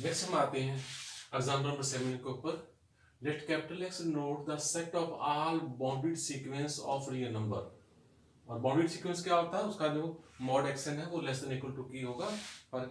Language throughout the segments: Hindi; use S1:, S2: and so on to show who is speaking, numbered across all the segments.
S1: नेक्स्ट हम आते हैं एग्जाम्पल नंबर 7 के ऊपर। Let capital x note the set of all bounded sequence of real number. और बाउंडेड सीक्वेंस क्या होता है, उसका जो मॉड एक्सन है वो लेस देन इक्वल टू की होगा for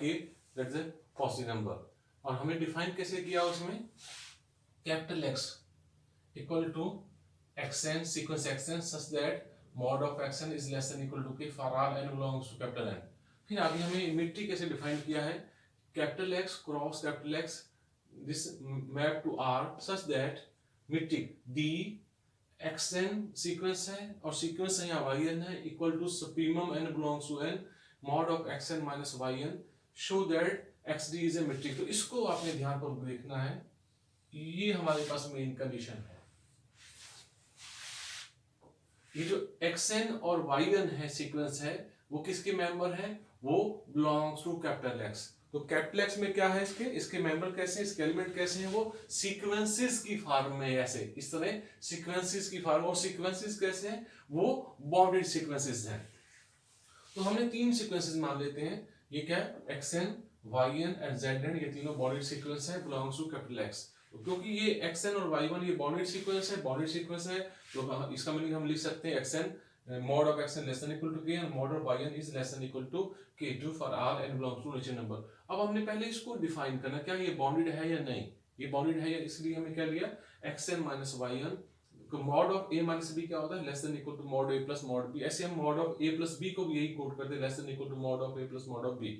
S1: k that is a positive number. और हमें डिफाइन कैसे किया उसमें, capital X equal to x n sequence x n such that mod of x n is less than equal to k for all n belongs to capital N. फिर आगे हमें मिट्टी कैसे डिफाइन किया है, capital X cross capital X this map to R such that metric d x n sequence है और सीक्वेंस है यहाँ वाई एन है equal to supremum n belongs to n mod of x n minus y n show that x d is a metric. तो इसको आपने ध्यान पर देखना है, ये हमारे पास मेन कंडीशन है। ये जो एक्सएन और वाई एन है सीक्वेंस है वो किसके मेंबर है, वो बिलोंग्स टू कैपिटल एक्स। तो कैपिटल एक्स में क्या है, इसके मेंबर कैसे हैं, इसके एलिमेंट कैसे हैं, वो सीक्वेंसेस की फॉर्म में ऐसे इस तरह सीक्वेंसेस की फॉर्म। और सीक्वेंसेस कैसे हैं, वो बाउंडेड सीक्वेंसेस हैं। तो हमने तीन सीक्वेंसेस मान लेते हैं, ये क्या है, x n y n and z n, ये तीनों बाउंडेड सीक्वेंस है बिलोंग्स टू कैपिटल एक्स। क्योंकि ये एक्सएन और वाई वन ये बाउंडेड सीक्वेंस है, बाउंडेड सीक्वेंस है, तो इसका मीनिंग हम लिख सकते हैं x n mod of xn less than equal to k and mod of yn is less than equal to k2 for all n belongs to natural number। अब हमने पहले इसको डिफाइन करना, क्या ये बाउंडेड है या नहीं, ये बाउंडेड है या, इसलिए हमें क्या लिया xn minus yn तो mod of a minus b क्या होता है, less than equal to mod a plus mod b। ऐसे हम mod of a plus b को भी यही कोट करते हैं, less than equal to mod of a plus mod of b।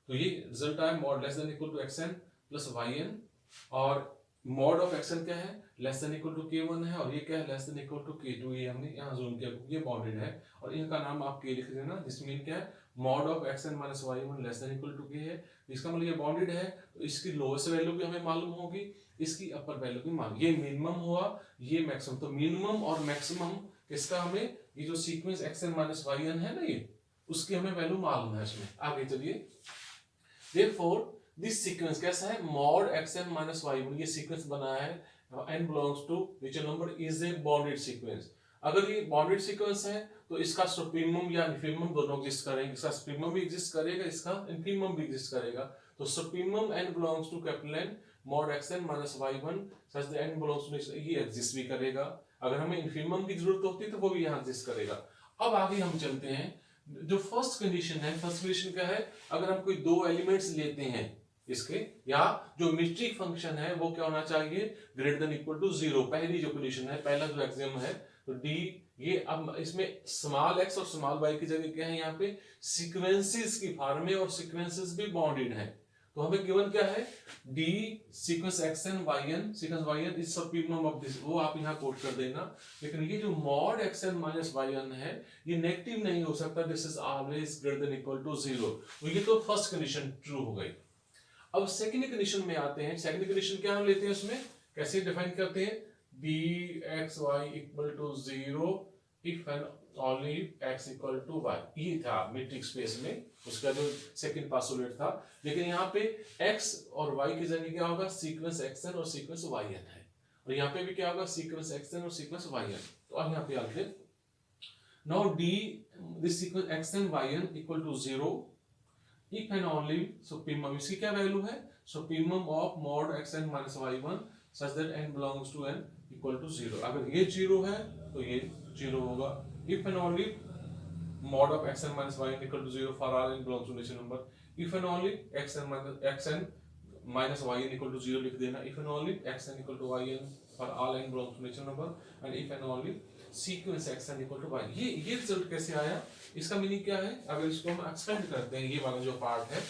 S1: तो ये रिजल्ट आया mod less than equal to xn plus yn और mod of xn क्या है, less than equal to k1 है और ये क्या है, less than equal to k2। ये हमने यहाँ जूम किया क्योंकि ये बाउंडेड है और इनका नाम आप k लिख देना, जिसमें क्या है mod of xn minus y1 less than equal to k है। इसका मतलब ये बाउंडेड है, तो इसकी लोएस्ट वैल्यू भी हमें मालूम होगी, इसकी अपर वैल्यू भी मालूम। ये मिनिमम हुआ, ये मैक्सिमम। तो मिनिमम और मैक्सिमम किसका, हमें ये जो सीक्वेंस xn minus yn है ना, ये उसकी हमें वैल्यू मालूम है इसमें। आगे चलिए, therefore दिस सीक्वेंस कैसा है, mod xn minus y1 ये सीक्वेंस बना है n belongs to natural number is a bounded sequence. अगर ये बाउंडेड सीक्वेंस है तो इसका सुप्रीमम या इन्फीमम दोनों एग्जिस्ट करेंगे, इसका सुप्रीमम भी एग्जिस्ट करेगा, इसका इन्फीमम भी एग्जिस्ट करेगा। तो supremum n belongs to capital N mod xn minus y1 such that n belongs to ये एग्जिस्ट भी करेगा। अगर हमें इन्फीमम की जरूरत होती है तो वो भी यहाँ एग्जिस्ट करेगा। अब आगे हम चलते हैं, जो फर्स्ट कंडीशन है, फर्स्ट कंडीशन क्या है, अगर हम कोई दो एलिमेंट्स लेते हैं इसके, या जो मीट्रिक फंक्शन है वो क्या होना चाहिए, ग्रेटर देन इक्वल टू 0। पहली जो कंडीशन है, पहला जो एक्सियम है, तो डी ये, अब इसमें स्मॉल एक्स और स्मॉल वाई की जगह क्या है, यहाँ पे सीक्वेंसेस की फॉर्म में और सीक्वेंसेस भी बाउंडेड है। तो हमें गिवन क्या है, D sequence xn YN sequence YN is supremum of this, वो आप यहाँ कोट कर देना। लेकिन ये जो मॉड एक्सएन माइनस वाईएन है ये नेगेटिव नहीं हो सकता, this is always greater than equal to 0। तो ये तो फर्स्ट कंडीशन ट्रू हो गई। अब सेकंड कंडीशन में आते हैं। सेकंड कंडीशन क्या हम लेते हैं, उसमें कैसे डिफाइन करते हैं, dxy equal to 0 if and only x equal to y। ये था मैट्रिक्स स्पेस में उसका जो सेकंड पोस्टुलेट था। लेकिन यहाँ पे x और y की जगह क्या होगा, सीक्वेंस xn और सीक्वेंस yn है, और यहाँ पे भी क्या होगा, सीक्वेंस xn और सीक्वेंस yn। तो अब यहाँ पे आते, now d this sequence xn yn equal to 0 if and only supremum, इसकी क्या वैल्यू है, supremum of mod xn minus y1 such that n belongs to n equal to 0। अगर ये 0 है तो ये 0 होगा। if and only mod of xn minus yn equal to 0 for all n belongs to natural number। if and only xn minus yn equal to 0 लिख देना। if and only xn equal to yn for all n belongs to natural number and if and only sequence xn equal to y। ये रिजल्ट कैसे आया, इसका मीनिंग क्या है, अगर इसको हम एक्सपेंड करते हैं, ये वाला जो पार्ट है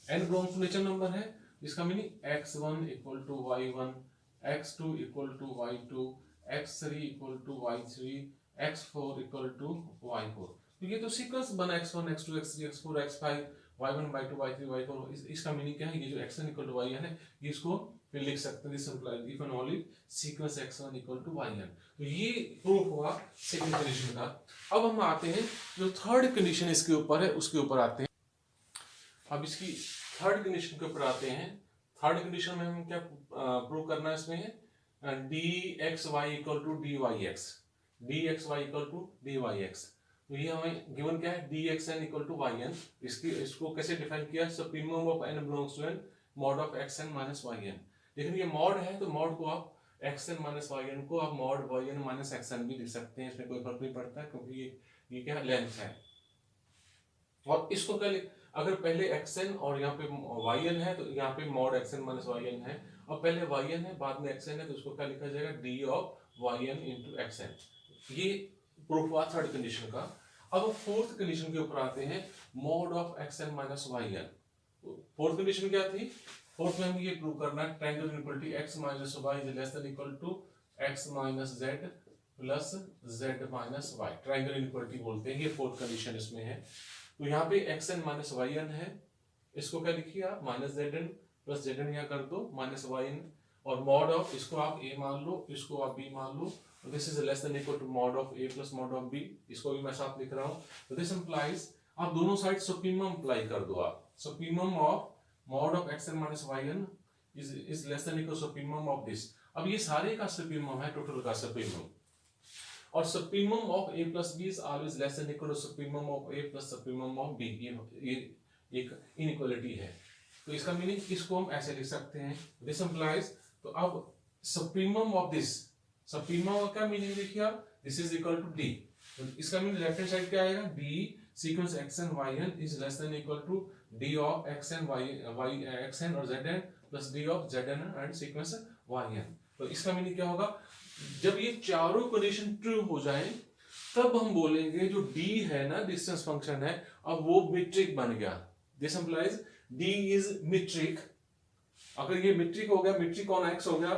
S1: n belongs to natural number है, इसका meaning x1 equal to y1, x2 equal to y2, x3 equal to y3, x4 equal to y4। तो ये तो सीक्वेंस बना x1 x2 x3 x4 x5 y1 y2 y3 y4। इसका मीनिंग क्या है, ये जो xn इक्वल टू y है ये इसको फिर लिख सकते हैं, simplify if and only sequence x1 equal to yn। तो ये प्रूफ हुआ सेकंड कंडीशन का। अब हम आते हैं जो थर्ड कंडीशन इसके ऊपर है उसके ऊपर आते हैं। अब इसकी थर्ड कंडीशन के ऊपर आते हैं। थर्ड कंडीशन में हम क्या प्रूव करना है, इसमें है dxy equal to dyx, dxy equal to dyx। तो ये हमें गिवन क्या है, dxn इक्वल टू yn। इसको कैसे डिफाइन किया, supremum of n belongs to n mod of xn minus yn। लेकिन ये मॉड है तो मॉड को आप xn माइनस yn को आप मॉड yn माइनस xn भी लिख सकते हैं, इसमें कोई फर्क नहीं पड़ता है, क्योंकि ये क्या लेंथ है। और इसको क्या अगर पहले xn और यहाँ पे yn है तो यहाँ पे मॉड xn माइनस yn है, और पहले yn है बाद में xn है तो उसको क्या लिखा जाएगा, d of yn into xn। ये प्रूफ हुआ थर्ड कंडीशन का। अब फोर्थ कंडीशन के ऊपर आते हैं, mod of xn minus yn। Fourth condition क्या थी, फोर्थ में हमें ये प्रूव करना है triangle equality x minus y is less than equal to x minus z plus z minus y। Triangle equality बोलते हैं, ये फोर्थ कंडीशन इसमें है। तो यहाँ पे xn माइनस yn है, इसको क्या लिखिए आप माइनस zn प्लस zn यहाँ कर दो माइनस yn, और मॉड ऑफ इसको आप a मान लो, इसको आप b मान लो, this is less than equal to mod of a plus mod of b, इसको भी मैं साथ लिख रहा हूँ। तो दिस इंप्लाइज, आप दोनों साइड सुप्रीमम अप्लाई कर दो, आप supremum of mod of xn minus yn is less than equal supremum of this. अब ये सारे का सुप्रीमम है, टोटल का सुप्रीमम, और supremum of a plus b is always less than equal to supremum of a plus supremum of b। ये एक इनइक्वालिटी है, तो इसका मीनिंग इसको हम ऐसे लिख सकते हैं, दिस इंप्लाइज। तो अब सुप्रीमम ऑफ दिस, सुप्रीमम का क्या मीनिंग देखिए आप, this is equal to d, तो इसका मीनिंग लेफ्ट हैंड साइड क्या आएगा, d sequence xn yn is less than equal to d of xn y xn और zn plus d of zn and sequence yn। तो इसका मीनिंग क्या होगा, जब ये चारों कंडीशन ट्रू हो जाए तब हम बोलेंगे जो d है ना, डिस्टेंस फंक्शन है, अब वो मीट्रिक बन गया। This implies d is metric. अगर ये मीट्रिक हो गया, मीट्रिक ऑन x हो गया,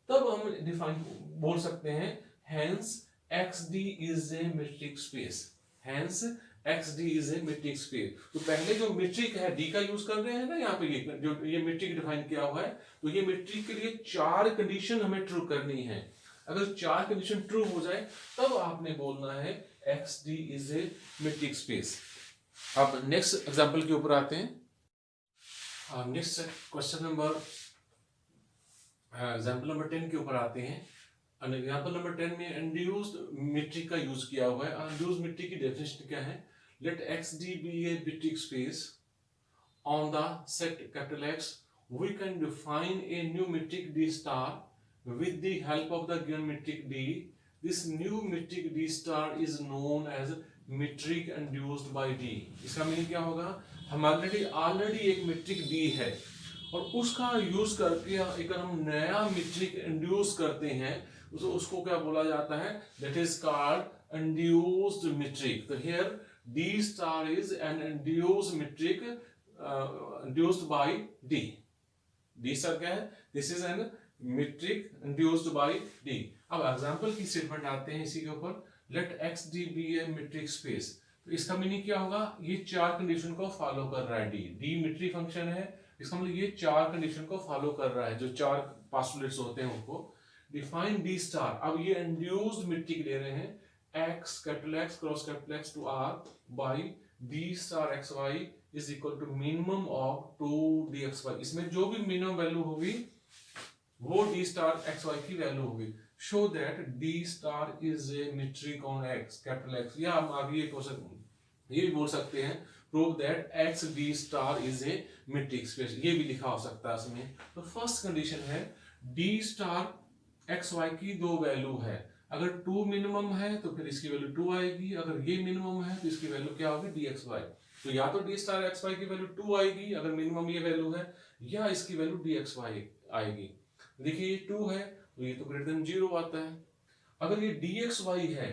S1: तब हम डिफाइन बोल सकते हैं hence xd is a metric space, hence xd is a metric space. तो पहले जो मीट्रिक है d का यूज कर रहे हैं ना, यहाँ पे ये जो ये मीट्रिक डिफाइन किया हुआ है, तो ये मीट्रिक के लिए चार कंडीशन हमें ट्रू करनी है। अगर चार कंडीशन ट्रू हो जाए तब आपने बोलना है xd is a metric space. अब नेक्स्ट एग्जांपल के ऊपर आते हैं। Next question number example number 10 के ऊपर आते हैं। एग्जांपल नंबर 10 में इंड्यूस्ड मीट्रिक का यूज किया हुआ है। इंड्यूस्ड मीट्रिक की डेफिनेशन क्या है, let xd be a metric space on the set capital X, we can define a new metric d star with the help of the given metric d. This new metric d star is known as metric induced by d। इसका मीनिंग क्या होगा, हमारे ऑलरेडी एक metric d है और उसका यूज करके अगर हम नया metric इंड्यूस करते हैं तो उसको क्या बोला जाता है, that is called induced metric। तो here d star is an induced metric induced by d। d star क्या है, this is an metric induced by d। अब एग्जांपल की स्टेटमेंट आते हैं इसी के ऊपर, let xd be a metric space। तो इसका मीनिंग क्या होगा, ये चार कंडीशन को फॉलो कर रहा है d metric फंक्शन है, इसका मतलब ये चार कंडीशन को फॉलो कर रहा है, जो चार पोस्टुलेट्स होते हैं उनको। डिफाइन d स्टार, अब ये इंड्यूस्ड metric ले रहे हैं, x capital X cross capital X to r by d star xy is equal to minimum of 2dxy। इसमें जो भी मिनिमम वैल्यू होगी वो d स्टार xy की वैल्यू होगी। Show that d star is a metric on x capital X, या हम आगे ये भी बोल सकते हैं prove that x d star is a metric space, ये भी लिखा हो सकता है इसमें। तो फर्स्ट कंडीशन है d स्टार xy की दो वैल्यू है, अगर 2 मिनिमम है तो फिर इसकी वैल्यू 2 आएगी, अगर ये मिनिमम है तो इसकी वैल्यू क्या होगी dxy। तो या तो d स्टार xy की वैल्यू 2 आएगी अगर मिनिमम ये वैल्यू है, या इसकी वैल्यू dxy आएगी। देखिए ये 2 है तो ये तो ग्रेटर देन 0 आता है, अगर ये dxy है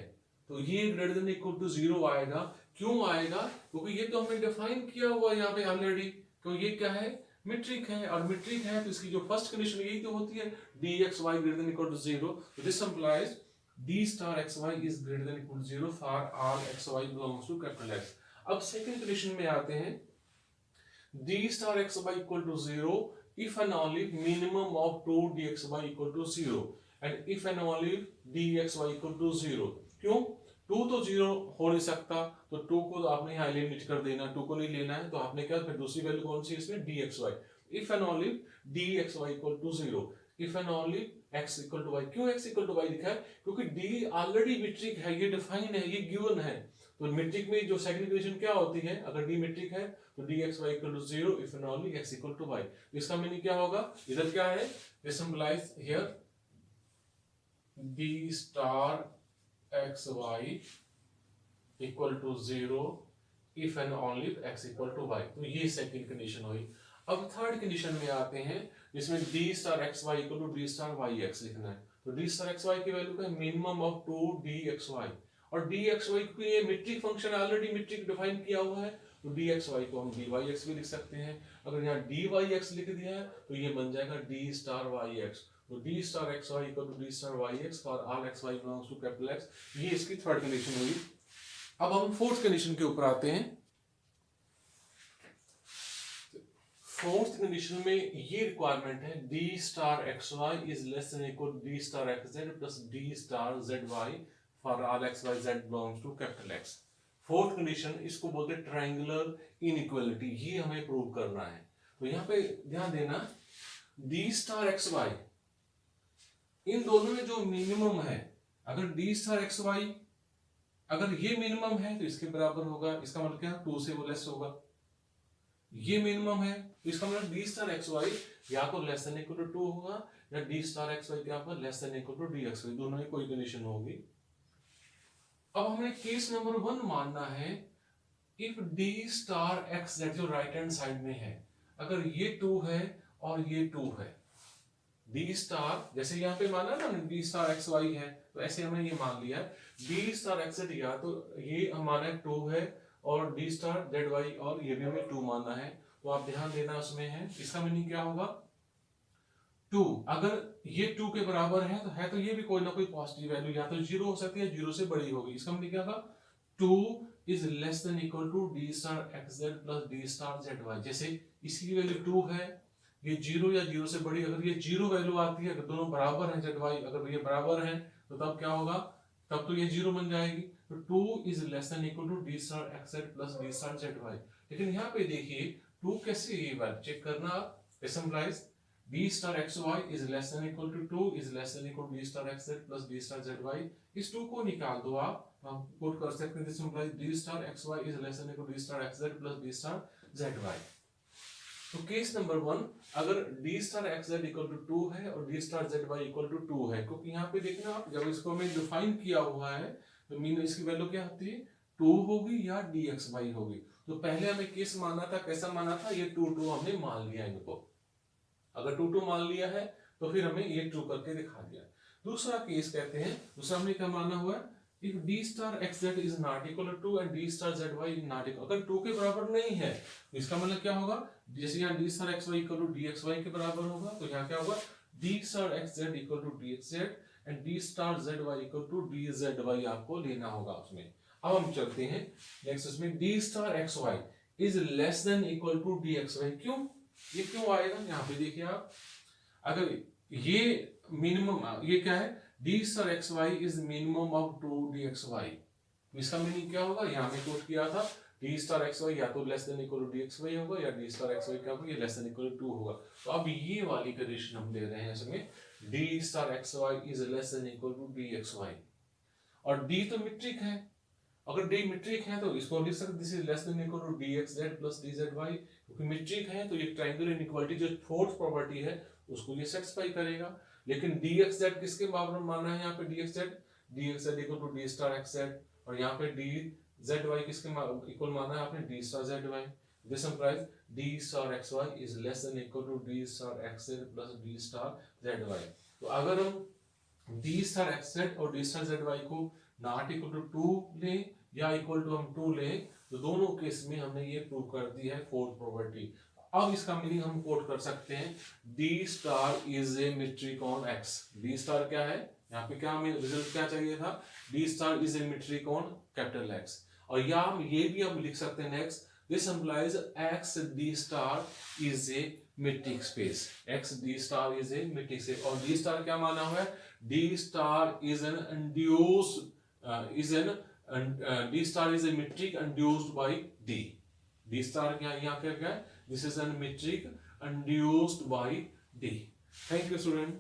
S1: तो ये ग्रेटर देन इक्वल टू 0 आएगा। क्यों आएगा, क्योंकि ये तो हमने डिफाइन किया हुआ है यहाँ पे ऑलरेडी, क्योंकि ये क्या है, मीट्रिक है, और मीट्रिक है तो इसकी जो फर्स्ट कंडीशन यही तो होती है dxy greater than equal to 0। तो this implies d star xy is greater than equal to 0 for all xy belongs to capital X। अब सेकंड कंडीशन में आते हैं, d star xy equal to 0 if and only minimum of 2dxy equal to 0 and if and only dxy equal to 0। क्यों, 2 तो 0 हो नहीं सकता, तो 2 को तो आपने यहाँ एलिमिनेट कर देना, 2 को नहीं लेना है, तो आपने क्या, फिर दूसरी वैल्यू कौन सी इसमें, dxy। if and only dxy equal to 0 if and only x equal to y। क्यों x equal to y लिखा है, क्योंकि d ऑलरेडी मीट्रिक है, ये डिफाइन है, ये गिवन है, तो मीट्रिक में जो सेकंड कंडीशन क्या होती है, अगर डी मीट्रिक है तो d x y equal to 0 if and only x equal to y. इसका मीनिंग क्या होगा, इधर क्या है, this symbolize here d star x y equal to 0 if and only x equal to y. तो ये सेकंड कंडीशन हुई। अब थर्ड कंडीशन में आते हैं जिसमें d star x y equal to d star y x लिखना है। तो डी स्टार एक्स वाई की वैल्यू का minimum of 2 d x y, और डी एक्स वाई को ये metric function already metric define किया हुआ है, तो डी एक्स वाई को हम डी वाई एक्स भी लिख सकते हैं। अगर यहाँ डी वाई एक्स लिख दिया है तो ये बन जाएगा डी स्टार वाई एक्स। तो d star x y equal to d star y x for all x y belongs to capital X. ये इसकी थर्ड कंडीशन हुई। अब हम फोर्थ कंडीशन के ऊपर आते हैं। फोर्थ कंडीशन में ये रिक्वायरमेंट है d star x y is less than equal d star x z plus d star z y for all x y z belongs to capital X. Fourth condition, इसको बोलते हैं ट्रायंगुलर इनइक्वालिटी, ये हमें प्रूव करना है। तो यहाँ पे ध्यान देना, डी स्टार एक्स वाई इन दोनों में जो मिनिमम है, अगर डी स्टार एक्स वाई अगर ये मिनिमम है तो इसके बराबर होगा, इसका मतलब क्या, 2 से वो लेस होगा। ये मिनिमम है तो इसका मतलब डी स्टार एक्स वाई या तो लेस देन इक्वल टू 2 होगा, या डी स्टार एक्स वाई क्या होगा, less than equal to d x y, दोनों में कोई कंडीशन होगी। अब हमें केस नंबर 1 मानना है, if D star x Z जो राइट हैंड साइड में है, अगर ये 2 है और ये 2 है, डी स्टार जैसे यहाँ पे माना ना डी स्टार एक्स वाई है, तो ऐसे हमने ये मान लिया डी स्टार एक्स जेड, या तो ये हमारा 2 है और डी स्टार जेड वाई, और ये भी हमें 2 मानना है। तो आप ध्यान देना उसमें है, इसका मीनिंग क्या होगा, 2 अगर ये 2 के बराबर है तो ये भी कोई ना कोई पॉजिटिव वैल्यू या तो 0 हो सकती है, 0 से बड़ी होगी। इसका मतलब क्या होगा, 2 is less than equal to d star x z plus d star z y. जैसे इसकी वैल्यू 2 है, ये 0 या 0 से बड़ी, अगर ये 0 वैल्यू आती है, अगर दोनों बराबर हैं जेड वाई, अगर ये बराबर हैं तो तब क्या होगा, तब तो ये 0 बन जाएगी। तो 2 is less than equal to d star x z plus d star z y. लेकिन यहाँ पे देखिए 2 कैसे, ये बात चेक करना आप, simplify d star x y is less than equal to 2 is less than equal to d star x z plus d star z y. इस 2 को निकाल दो आप, हम पुट कर सकते हैं, simplify d star x y is less than equal to d star x z plus d star z y. तो केस नंबर 1, अगर d star x z equal to 2 है और d star z y equal to 2 है, क्योंकि यहाँ पे देखना आप, जब इसको हमें डिफाइन किया हुआ है तो मीन इसकी वैल्यू क्या होती है, 2 होगी या डी एक्स वाई होगी। तो पहले हमें केस माना था, कैसा माना था, ये 2 हमने मान लिया इनको। अगर 2 मान लिया है तो फिर हमें ये 2 करके दिखा दिया। दूसरा केस कहते हैं, दूसरा हमने क्या माना हुआ है, if d star x z is not equal to 2 and d star z y is not equal, अगर 2 के बराबर नहीं है तो इसका मतलब क्या होगा, जैसे यहाँ d star x y equal to d x y के बराबर होगा, तो यहाँ क्या होगा, d star x z equal to d x z and d star z y equal to d z y आपको लेना होगा उसमें। अब हम चलते हैं नेक्स्ट, उसमें d star x y is less than equal to d x y, क्यों, ये क्यों आएगा, यहाँ पे देखिए आप, अगर ये मिनिमम, ये क्या है, d star x y is minimum of 2 dxy, इसका मीनिंग क्या होगा, यहाँ में कोट किया था d star x y या तो less than equal to dxy होगा, या d star x y क्या होगा, ये लेस देन इक्वल टू 2 होगा। तो अब ये वाली कंडीशन हम दे रहे हैं इसमें, d star x y is less than equal to dxy, और d तो मीट्रिक है, अगर d मीट्रिक है तो इसको लिख सकते this is less than equal to dxz plus dzy, क्योंकि मीट्रिक है तो ये ट्रायंगुलर इनइक्वालिटी जो फोर्थ प्रॉपर्टी है उसको ये सेटिस्फाई करेगा। लेकिन dxz किसके बराबर माना है यहाँ पे, dxz equal to d star xz, और यहाँ पे dzy किसके इक्वल माना है आपने, d star zy। This implies d star xy is less than equal to d star xz plus d star zy। तो अगर हम d स्टार xz और d स्टार zy को नॉट इक्वल टू 2 लें या इक्वल टू हम 2 लें, तो दोनों केस में हमने ये प्रूव कर दी है फोर्थ प्रॉपर्टी। अब इसका मीनिंग हम कोट कर सकते हैं, d star is a metric on x। d star क्या है, यहाँ पे क्या हमें रिजल्ट क्या चाहिए था, d star is a metric on capital x। और या हम ये भी हम लिख सकते हैं next, this implies x d star is a metric space, x d star is a metric space. और d स्टार क्या माना हुआ है, d star is an induced d star is a metric induced by d। d star क्या यहाँ क्या है, this is a metric induced by d। Thank you student।